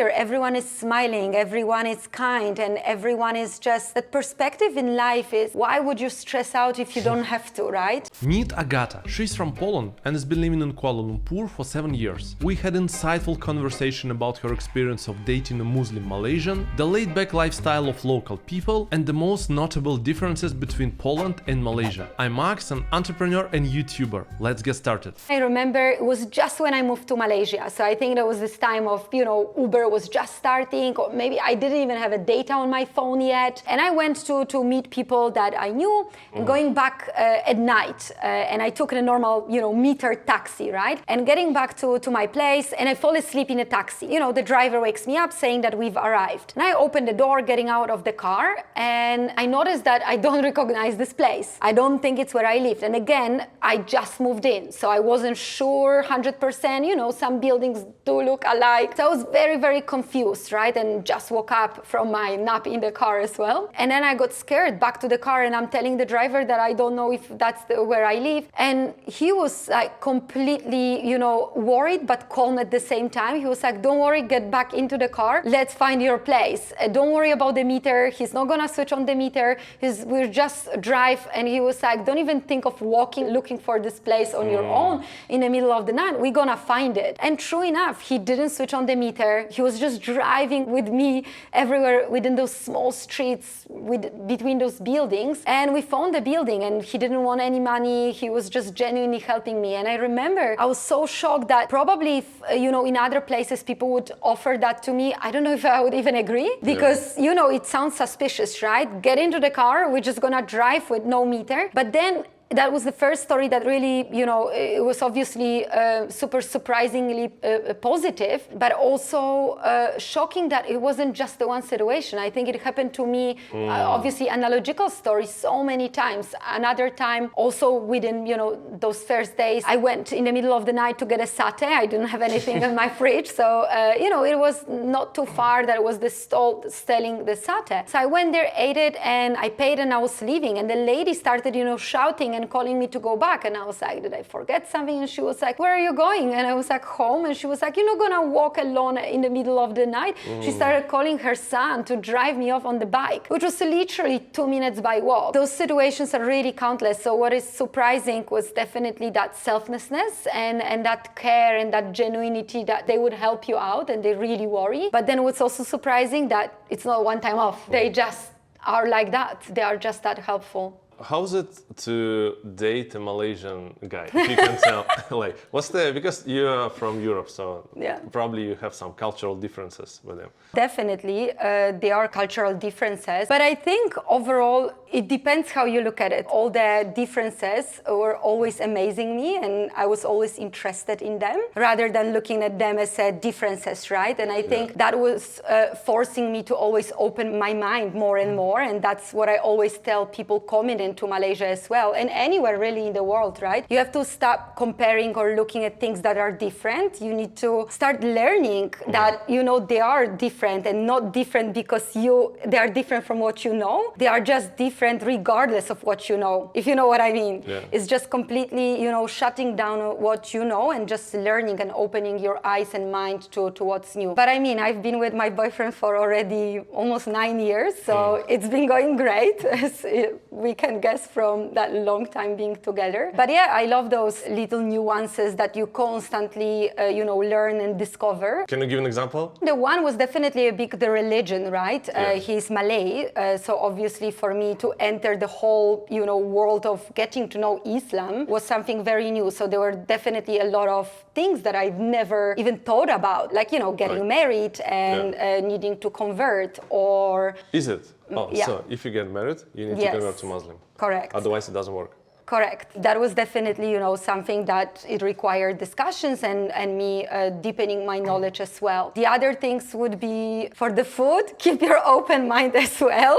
here, everyone is smiling, everyone is kind, and everyone is just, that perspective in life is, why would you stress out if you don't have to, right? Meet Agata. She's from Poland and has been living in Kuala Lumpur for 7 years. We had insightful conversation about her experience of dating a Muslim Malaysian, the laid-back lifestyle of local people, and the most notable differences between Poland and Malaysia. I'm Max, an entrepreneur and YouTuber. Let's get started. I remember it was just when I moved to Malaysia. So I think there was this time of, Uber was just starting, or maybe I didn't even have a data on my phone yet. And I went to meet people that I knew, and going back at night. And I took a normal, meter taxi, right? And getting back to my place, and I fall asleep in a taxi. The driver wakes me up saying that we've arrived. And I open the door, getting out of the car, and I noticed that I don't recognize this place. I don't think it's where I lived. And again, I just moved in, so I wasn't sure 100%, some buildings do look alike. So I was very, very confused, right? And just woke up from my nap in the car as well. And then I got scared back to the car, and I'm telling the driver that I don't know if that's where I live. And he was like completely, worried but calm at the same time. He was like, don't worry, get back into the car. Let's find your place. Don't worry about the meter. He's not gonna switch on the meter. We'll just drive. And he was like, don't even think of walking, looking for this place on your own in the middle of the night. We're gonna find it. And true enough, he didn't switch on the meter. He was just driving with me everywhere within those small streets between those buildings. And we found the building, and he didn't want any money. He was just genuinely helping me. And I remember I was so shocked that probably if, in other places people would offer that to me, I don't know if I would even agree, because, it sounds suspicious, right? Get into the car, we're just gonna drive with no meter. But then that was the first story that really, it was obviously super surprisingly positive, but also shocking that it wasn't just the one situation. I think it happened to me, obviously analogical stories so many times. Another time, also within, those first days, I went in the middle of the night to get a satay. I didn't have anything in my fridge. So, it was not too far that it was the stall selling the satay. So I went there, ate it, and I paid, and I was leaving. And the lady started, shouting and calling me to go back. And I was like, did I forget something? And she was like, where are you going? And I was like, home. And she was like, you're not gonna walk alone in the middle of the night. She started calling her son to drive me off on the bike, which was literally 2 minutes by walk. Those situations are really countless. So what is surprising was definitely that selflessness and that care and that genuinity that they would help you out and they really worry. But then what's also surprising that it's not one time off. They just are like that. They are just that helpful. How's it to date a Malaysian guy? If you can tell, because you are from Europe, so probably you have some cultural differences with them. Definitely, there are cultural differences, but I think overall it depends how you look at it. All the differences were always amazing me, and I was always interested in them rather than looking at them as differences, right? And I think that was forcing me to always open my mind more and more, and that's what I always tell people coming into Malaysia as well, and anywhere really in the world, right? You have to stop comparing or looking at things that are different. You need to start learning that, they are different, and not different because they are different from what you know. They are just different regardless of what you know, if you know what I mean. Yeah. It's just completely, shutting down what you know and just learning and opening your eyes and mind to what's new. But I mean, I've been with my boyfriend for already almost 9 years, so it's been going great, as we can guess from that long time being together. But yeah, I love those little nuances that you constantly, learn and discover. Can you give an example? The one was definitely the religion, right? He's Malay, so obviously for me to enter the whole, world of getting to know Islam was something very new. So there were definitely a lot of things that I've never even thought about, like, getting married and needing to convert, or... Is it? So if you get married, you need to convert to Muslim. Correct. Otherwise it doesn't work. Correct. That was definitely, something that it required discussions and me deepening my knowledge as well. The other things would be for the food, keep your open mind as well,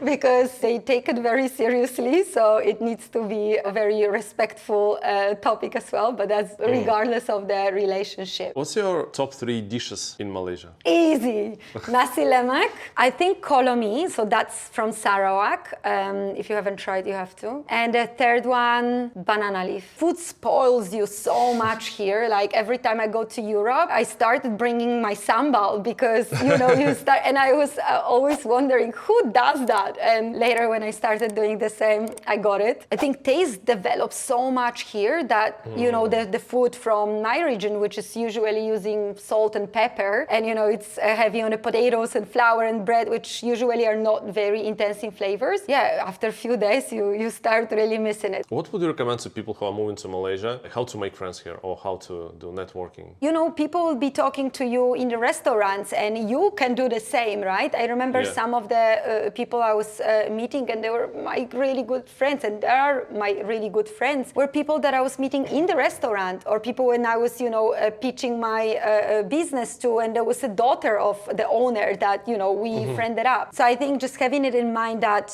because they take it very seriously. So it needs to be a very respectful topic as well, but that's regardless of the relationship. What's your top 3 dishes in Malaysia? Easy. Nasi lemak. I think kolomi, so that's from Sarawak. If you haven't tried, you have to. And the third one, banana leaf. Food spoils you so much here. Like every time I go to Europe, I started bringing my sambal because, you start, and I was always wondering who does that. And later when I started doing the same, I got it. I think taste develops so much here that, the food from my region, which is usually using salt and pepper, and, it's heavy on the potatoes and flour and bread, which usually are not very intense in flavors. Yeah, after a few days, you start really missing it. What would you recommend to people who are moving to Malaysia, how to make friends here or how to do networking? People will be talking to you in the restaurants and you can do the same, right? I remember some of the people I was meeting, and they were my really good friends, and they are my really good friends, were people that I was meeting in the restaurant, or people when I was, pitching my business to, and there was a daughter of the owner that, we friended up. So I think just having it in mind that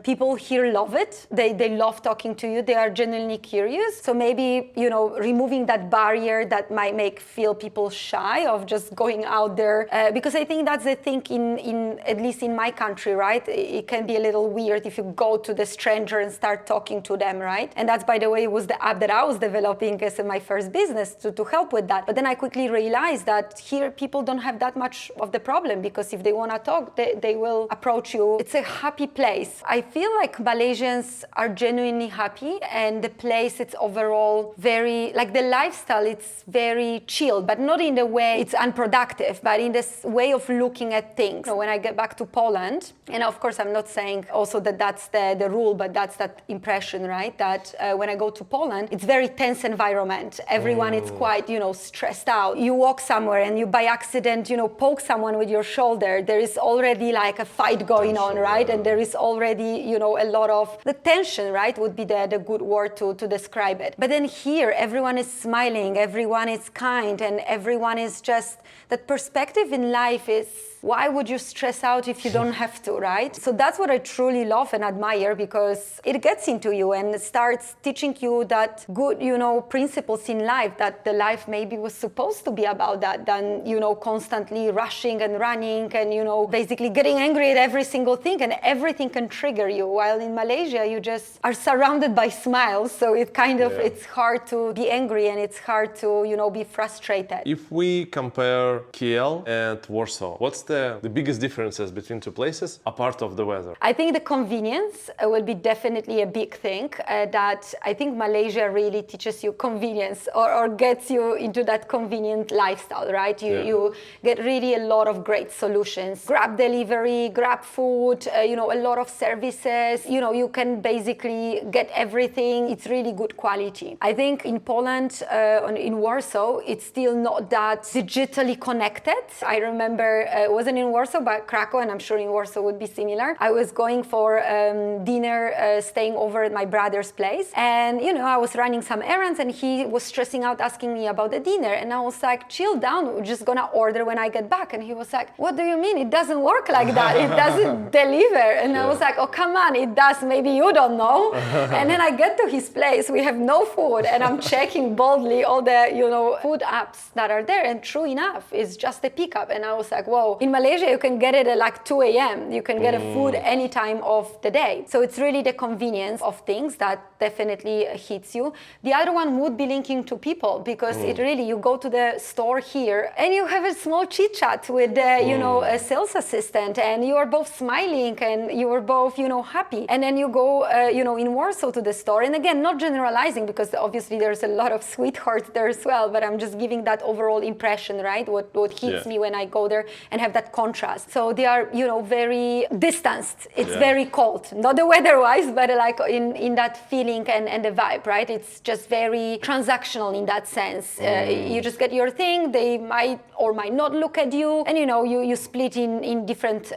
people here love it. They love talking to you. They are genuinely curious. So maybe, removing that barrier that might make feel people shy of just going out there. Because I think that's the thing in at least in my country, right? It can be a little weird if you go to the stranger and start talking to them, right? And that's, by the way, was the app that I was developing as my first business to help with that. But then I quickly realized that here people don't have that much of the problem, because if they want to talk, they will approach you. It's a happy place. I feel like Malaysians are genuinely happy, and the place, it's overall very, like the lifestyle, it's very chill, but not in the way it's unproductive, but in this way of looking at things. When I get back to Poland, and of course I'm not saying also that that's the rule, but that's that impression, right? That when I go to Poland, it's very tense environment. Everyone is quite, stressed out. You walk somewhere and you by accident, poke someone with your shoulder. There is already like a fight going on, right? And there is already, a lot of the tension, right? Would be the good word to describe it. But then here, everyone is smiling, everyone is kind, and everyone is just, that perspective in life is, why would you stress out if you don't have to, right? So that's what I truly love and admire, because it gets into you and starts teaching you that good, principles in life, that the life maybe was supposed to be about that, than, constantly rushing and running and, basically getting angry at every single thing, and everything can trigger you. While in Malaysia, you just are surrounded by smiles. So it kind of, it's hard to be angry and it's hard to, be frustrated. If we compare KL and Warsaw, what's the biggest differences between two places, apart of the weather? I think the convenience will be definitely a big thing. That I think Malaysia really teaches you convenience, or gets you into that convenient lifestyle, right? You get really a lot of great solutions. Grab delivery, grab food, a lot of services. You can basically get everything. It's really good quality. I think in Poland, in Warsaw, it's still not that digitally connected. I remember wasn't in Warsaw, but Krakow, and I'm sure in Warsaw would be similar. I was going for dinner, staying over at my brother's place, and I was running some errands, and he was stressing out, asking me about the dinner, and I was like, chill down, we're just gonna order when I get back. And he was like, what do you mean? It doesn't work like that. It doesn't deliver. And I was like, oh, come on, it does. Maybe you don't know. And then I get to his place, we have no food, and I'm checking boldly all the food apps that are there, and true enough, it's just a pickup. And I was like, whoa. In Malaysia, you can get it at like 2 a.m. You can get a food any time of the day. So it's really the convenience of things that definitely hits you. The other one would be linking to people, because it really, you go to the store here and you have a small chit chat with a sales assistant, and you are both smiling and you are both, happy. And then you go, in Warsaw to the store. And again, not generalizing, because obviously there's a lot of sweethearts there as well, but I'm just giving that overall impression, right? What hits me when I go there and have that contrast. So they are, very distanced. It's very cold, not the weather-wise, but like in that feeling and the vibe, right? It's just very transactional in that sense. You just get your thing, they might or might not look at you, and you split in different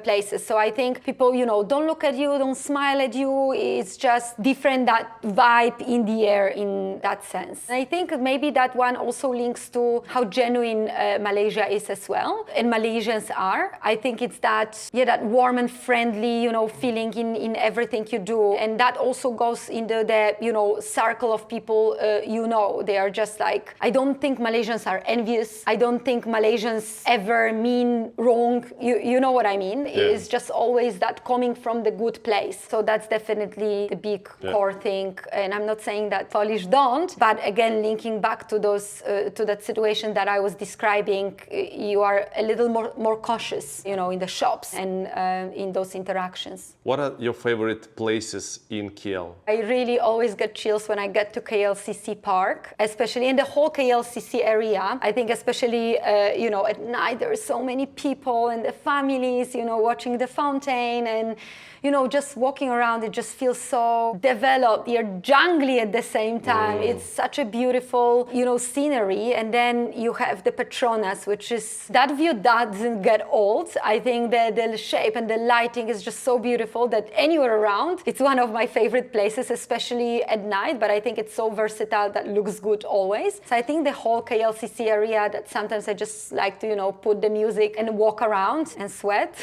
places. So I think people, don't look at you, don't smile at you. It's just different, that vibe in the air in that sense. And I think maybe that one also links to how genuine Malaysia is as well. And Malaysia Malaysians are. I think it's that, yeah, that warm and friendly, you know, feeling in everything you do. And that also goes into the, you know, circle of people, you know, they are just like, I don't think Malaysians are envious. I don't think Malaysians ever mean wrong. You know what I mean? Yeah. It's just always that coming from the good place. So that's definitely the big core thing. And I'm not saying that Polish don't, but again, linking back to those, to that situation that I was describing, you are a little more cautious, you know, in the shops and in those interactions. What are your favorite places in KL? I really always get chills when I get to KLCC Park, especially in the whole KLCC area. I think especially, you know, at night there are so many people and the families, you know, watching the fountain and, you know, just walking around, it just feels so developed. You're jungly at the same time. It's such a beautiful, you know, scenery. And then you have the Petronas, which is, that view doesn't get old. I think the shape and the lighting is just so beautiful that anywhere around, it's one of my favorite places, especially at night. But I think it's so versatile that looks good always. So I think the whole KLCC area that sometimes I just like to, you know, put the music and walk around and sweat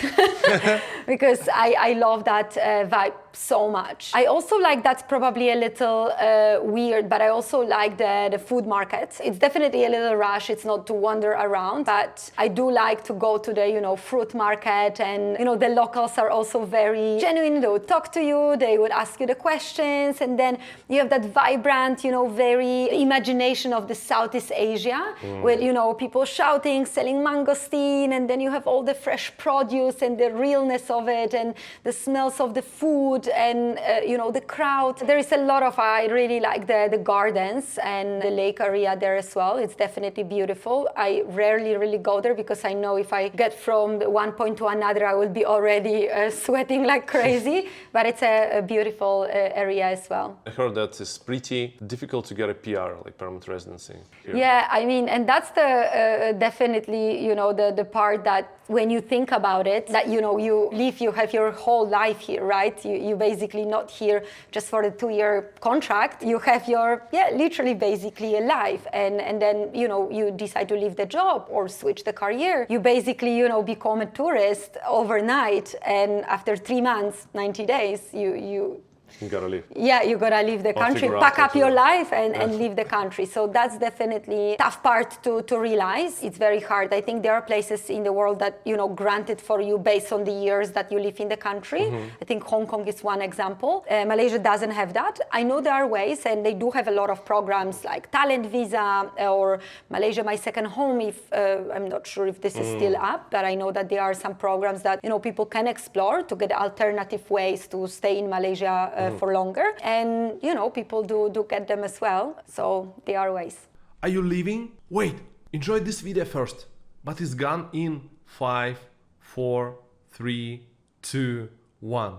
because I love that vibe so much. I also like, that's probably a little weird, but I also like the food markets. It's definitely a little rush. It's not to wander around, but I do like to go to the, you know, fruit market, and, you know, the locals are also very genuine. They would talk to you, they would ask you the questions, and then you have that vibrant, you know, very imagination of the Southeast Asia with, you know, people shouting, selling mangosteen, and then you have all the fresh produce and the realness of it and the smells of the food and, you know, the crowd. There is a lot of, I really like the gardens and the lake area there as well. It's definitely beautiful. I rarely really go there because I know if I get from one point to another, I will be already sweating like crazy, but it's a beautiful area as well. I heard that it's pretty difficult to get a PR, like permanent residency here. Yeah, I mean, and that's the definitely, you know, the part that when you think about it, that, you know, you leave, you have your whole life here, right? You basically not here just for the 2-year contract. You have your, literally basically a life. And then, you know, you decide to leave the job or switch the career. You basically, you know, become a tourist overnight. And after 3 months, 90 days, You gotta leave. Yeah, you gotta leave the country, pack up your life and leave the country. So that's definitely tough part to realize. It's very hard. I think there are places in the world that, you know, grant it for you based on the years that you live in the country. I think Hong Kong is one example. Malaysia doesn't have that. I know there are ways, and they do have a lot of programs like talent visa or Malaysia My Second Home. If I'm not sure if this is still up, but I know that there are some programs that, you know, people can explore to get alternative ways to stay in Malaysia for longer, and, you know, people do get them as well, so there are ways. Are you leaving? Wait, enjoy this video first, but it's gone in 5, 4, 3, 2, 1.